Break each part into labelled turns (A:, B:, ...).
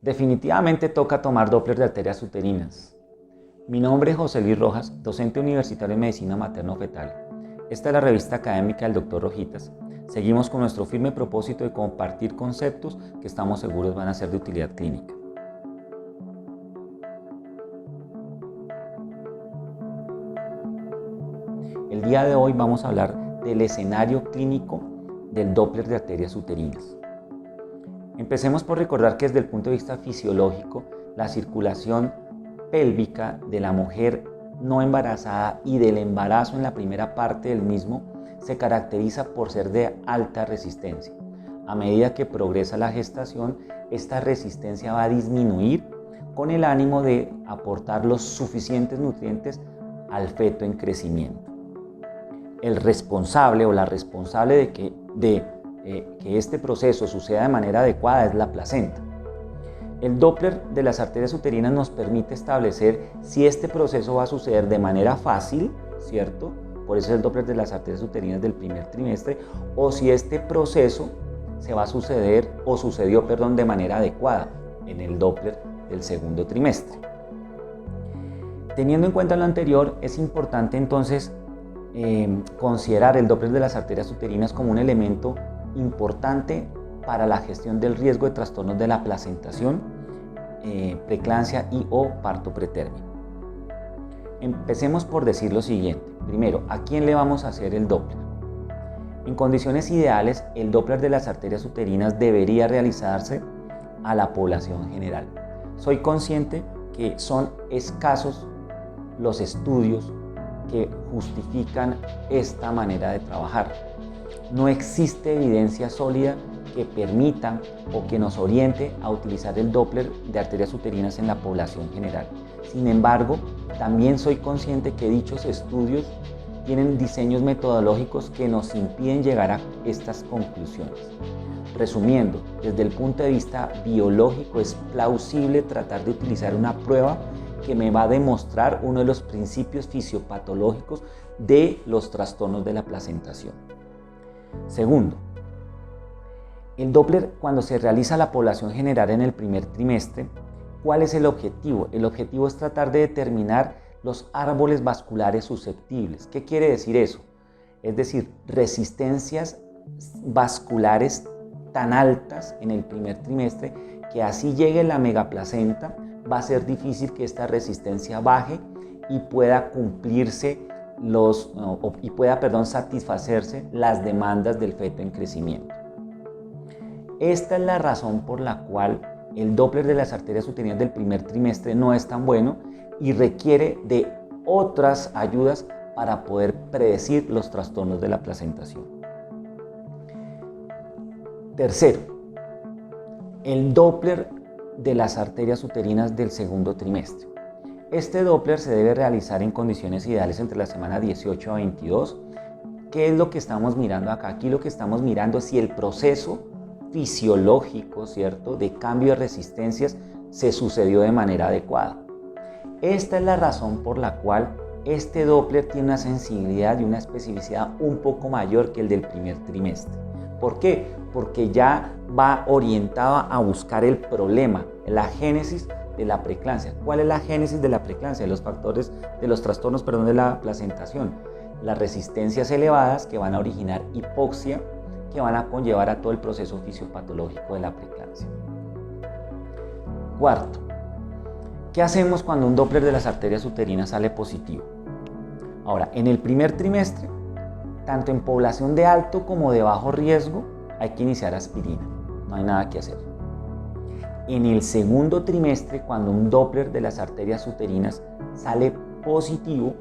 A: Definitivamente toca tomar Doppler de arterias uterinas. Mi nombre es José Luis Rojas, docente universitario en Medicina Materno-Fetal. Esta es la revista académica del Dr. Rojitas. Seguimos con nuestro firme propósito de compartir conceptos que estamos seguros van a ser de utilidad clínica. El día de hoy vamos a hablar del escenario clínico del Doppler de arterias uterinas. Empecemos por recordar que desde el punto de vista fisiológico, la circulación pélvica de la mujer no embarazada y del embarazo en la primera parte del mismo se caracteriza por ser de alta resistencia. A medida que progresa la gestación, esta resistencia va a disminuir con el ánimo de aportar los suficientes nutrientes al feto en crecimiento. El responsable o la responsable de que este proceso suceda de manera adecuada es la placenta. El Doppler de las arterias uterinas nos permite establecer si este proceso va a suceder de manera fácil, ¿cierto? Por eso es el Doppler de las arterias uterinas del primer trimestre, o si este proceso se va a suceder o sucedió, de manera adecuada en el Doppler del segundo trimestre. Teniendo en cuenta lo anterior, es importante entonces considerar el Doppler de las arterias uterinas como un elemento importante para la gestión del riesgo de trastornos de la placentación, preeclampsia y o parto pretérmino. Empecemos por decir lo siguiente. Primero, ¿a quién le vamos a hacer el Doppler? En condiciones ideales, el Doppler de las arterias uterinas debería realizarse a la población general. Soy consciente que son escasos los estudios que justifican esta manera de trabajar. No existe evidencia sólida que permita o que nos oriente a utilizar el Doppler de arterias uterinas en la población general. Sin embargo, también soy consciente que dichos estudios tienen diseños metodológicos que nos impiden llegar a estas conclusiones. Resumiendo, desde el punto de vista biológico es plausible tratar de utilizar una prueba que me va a demostrar uno de los principios fisiopatológicos de los trastornos de la placentación. Segundo, el Doppler, cuando se realiza a la población general en el primer trimestre, ¿cuál es el objetivo? El objetivo es tratar de determinar los árboles vasculares susceptibles. ¿Qué quiere decir eso? Es decir, resistencias vasculares tan altas en el primer trimestre que así llegue la megaplacenta, va a ser difícil que esta resistencia baje y pueda satisfacerse las demandas del feto en crecimiento. Esta es la razón por la cual el Doppler de las arterias uterinas del primer trimestre no es tan bueno y requiere de otras ayudas para poder predecir los trastornos de la placentación. Tercero, el Doppler de las arterias uterinas del segundo trimestre. Este Doppler se debe realizar en condiciones ideales entre la semana 18 a 22. ¿Qué es lo que estamos mirando acá? Aquí lo que estamos mirando es si el proceso fisiológico, ¿cierto?, de cambio de resistencias se sucedió de manera adecuada. Esta es la razón por la cual este Doppler tiene una sensibilidad y una especificidad un poco mayor que el del primer trimestre. ¿Por qué? Porque ya va orientado a buscar el problema, la génesis de la preeclampsia. ¿Cuál es la génesis de la preeclampsia? De los factores, de los trastornos, de la placentación. Las resistencias elevadas que van a originar hipoxia, que van a conllevar a todo el proceso fisiopatológico de la preeclampsia. Cuarto, ¿qué hacemos cuando un Doppler de las arterias uterinas sale positivo? Ahora, en el primer trimestre, tanto en población de alto como de bajo riesgo, hay que iniciar aspirina, no hay nada que hacer. En el segundo trimestre, cuando un Doppler de las arterias uterinas sale positivo,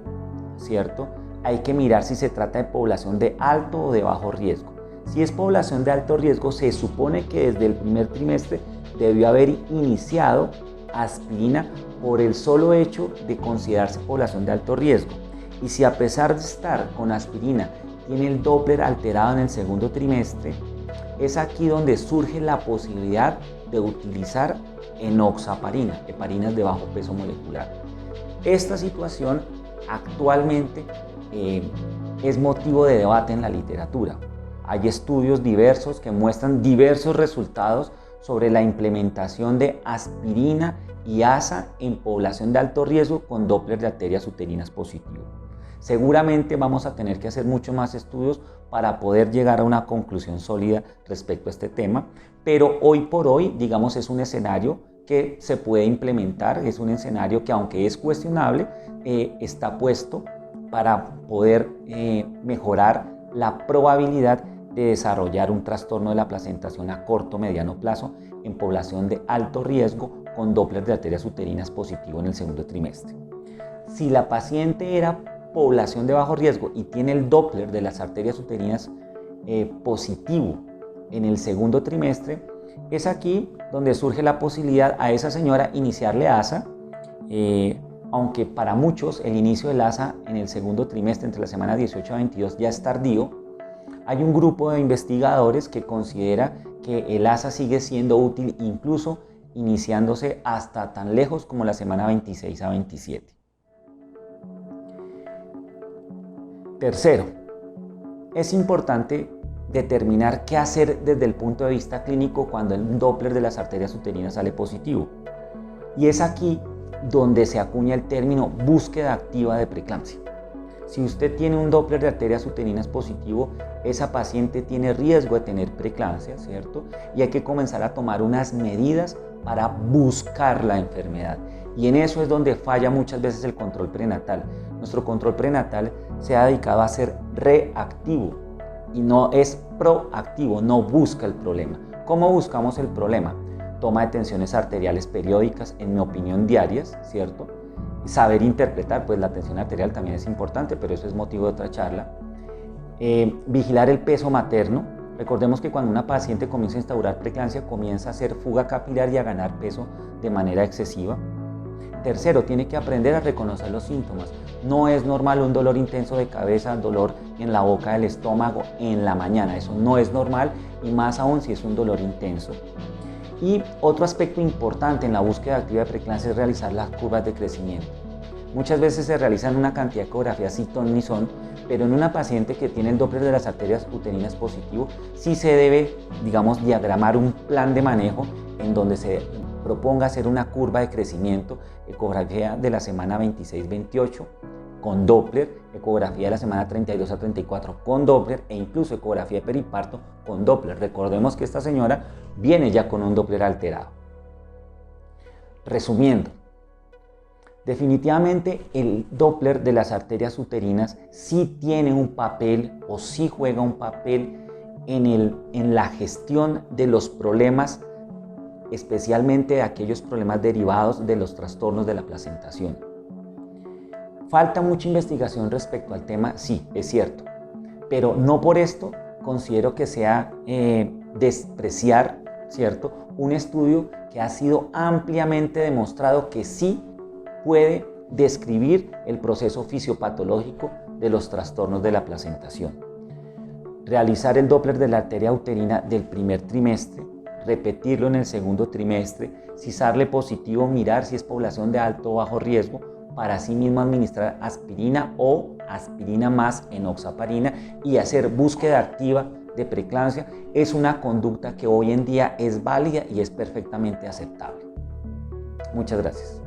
A: ¿cierto?, hay que mirar si se trata de población de alto o de bajo riesgo. Si es población de alto riesgo, se supone que desde el primer trimestre debió haber iniciado aspirina por el solo hecho de considerarse población de alto riesgo. Y si a pesar de estar con aspirina tiene el Doppler alterado en el segundo trimestre, es aquí donde surge la posibilidad de utilizar enoxaparina, heparinas de bajo peso molecular. Esta situación actualmente es motivo de debate en la literatura. Hay estudios diversos que muestran diversos resultados sobre la implementación de aspirina y ASA en población de alto riesgo con Doppler de arterias uterinas positivo. Seguramente vamos a tener que hacer muchos más estudios para poder llegar a una conclusión sólida respecto a este tema, pero hoy por hoy, digamos, es un escenario que se puede implementar, es un escenario que, aunque es cuestionable, está puesto para poder mejorar la probabilidad de desarrollar un trastorno de la placentación a corto o mediano plazo en población de alto riesgo con Doppler de arterias uterinas positivo en el segundo trimestre. Si la paciente era población de bajo riesgo y tiene el Doppler de las arterias uterinas positivo en el segundo trimestre, es aquí donde surge la posibilidad a esa señora iniciarle ASA, aunque para muchos el inicio del ASA en el segundo trimestre, entre la semana 18 a 22, ya es tardío. Hay un grupo de investigadores que considera que el ASA sigue siendo útil incluso iniciándose hasta tan lejos como la semana 26 a 27. Tercero, es importante determinar qué hacer desde el punto de vista clínico cuando el Doppler de las arterias uterinas sale positivo. Y es aquí donde se acuña el término búsqueda activa de preeclampsia. Si usted tiene un Doppler de arterias uterinas positivo, esa paciente tiene riesgo de tener preeclampsia, ¿cierto? Y hay que comenzar a tomar unas medidas para buscar la enfermedad. Y en eso es donde falla muchas veces el control prenatal. Nuestro control prenatal se ha dedicado a ser reactivo y no es proactivo, no busca el problema. ¿Cómo buscamos el problema? Toma de tensiones arteriales periódicas, en mi opinión diarias, ¿cierto? Saber interpretar, pues la tensión arterial también es importante, pero eso es motivo de otra charla. Vigilar el peso materno. Recordemos que cuando una paciente comienza a instaurar preeclampsia, comienza a hacer fuga capilar y a ganar peso de manera excesiva. Tercero, tiene que aprender a reconocer los síntomas. No es normal un dolor intenso de cabeza, dolor en la boca del estómago en la mañana. Eso no es normal, y más aún si es un dolor intenso. Y otro aspecto importante en la búsqueda activa de preeclampsia es realizar las curvas de crecimiento. Muchas veces se realizan una cantidad de ecografías sin ton ni son, pero en una paciente que tiene el Doppler de las arterias uterinas positivo, sí se debe, digamos, diagramar un plan de manejo en donde se proponga hacer una curva de crecimiento, ecografía de la semana 26-28 con Doppler, ecografía de la semana 32 a 34 con Doppler e incluso ecografía de periparto con Doppler. Recordemos que esta señora viene ya con un Doppler alterado. Resumiendo, definitivamente el Doppler de las arterias uterinas sí tiene un papel o sí juega un papel en la gestión de los problemas, especialmente aquellos problemas derivados de los trastornos de la placentación. ¿Falta mucha investigación respecto al tema? Sí, es cierto, pero no por esto considero que sea despreciar, ¿cierto?, un estudio que ha sido ampliamente demostrado que sí puede describir el proceso fisiopatológico de los trastornos de la placentación. Realizar el Doppler de la arteria uterina del primer trimestre, repetirlo en el segundo trimestre, si sale positivo, mirar si es población de alto o bajo riesgo, para sí mismo administrar aspirina o aspirina más enoxaparina y hacer búsqueda activa de preeclampsia es una conducta que hoy en día es válida y es perfectamente aceptable. Muchas gracias.